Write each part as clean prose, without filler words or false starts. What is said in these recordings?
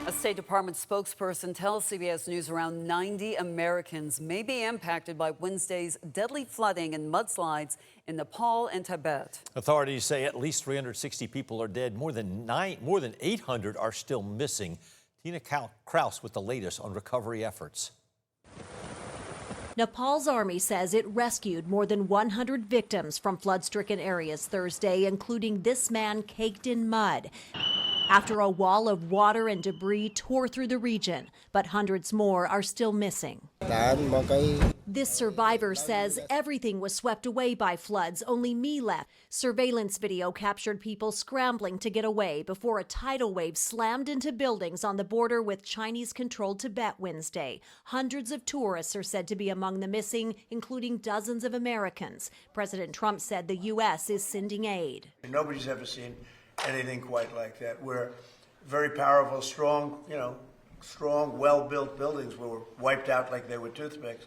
A State Department spokesperson tells CBS News around 90 Americans may be impacted by Wednesday's deadly flooding and mudslides in Nepal and Tibet. Authorities say at least 360 people are dead. More than 800 are still missing. Tina Kraus with the latest on recovery efforts. Nepal's army says it rescued more than 100 victims from flood-stricken areas Thursday, including this man caked in mud, after a wall of water and debris tore through the region, but hundreds more are still missing. This survivor says everything was swept away by floods, only me left. Surveillance video captured people scrambling to get away before a tidal wave slammed into buildings on the border with Chinese-controlled Tibet Wednesday. Hundreds of tourists are said to be among the missing, including dozens of Americans. President Trump said the U.S. is sending aid. Nobody's ever seen anything quite like that. We're very powerful, strong, well-built buildings were wiped out like they were toothpicks.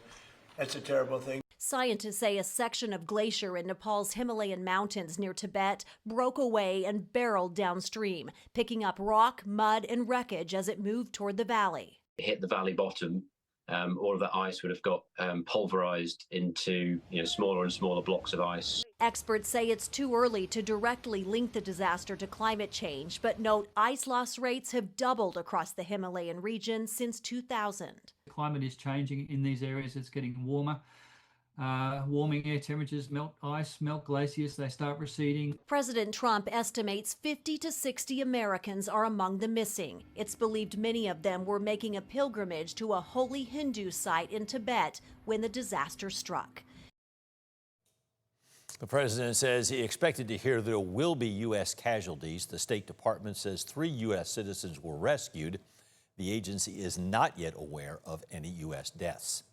That's a terrible thing. Scientists say a section of glacier in Nepal's Himalayan mountains near Tibet broke away and barreled downstream, picking up rock, mud, and wreckage as it moved toward the valley. It hit the valley bottom. All of that ice would have got pulverized into smaller and smaller blocks of ice. Experts say it's too early to directly link the disaster to climate change, but note ice loss rates have doubled across the Himalayan region since 2000. The climate is changing in these areas. It's getting warmer. Warming air temperatures melt ice, melt glaciers, they start receding. President Trump estimates 50 to 60 Americans are among the missing. It's believed many of them were making a pilgrimage to a holy Hindu site in Tibet when the disaster struck. The president says he expected to hear there will be U.S. casualties. The State Department says 3 U.S. citizens were rescued. The agency is not yet aware of any U.S. deaths.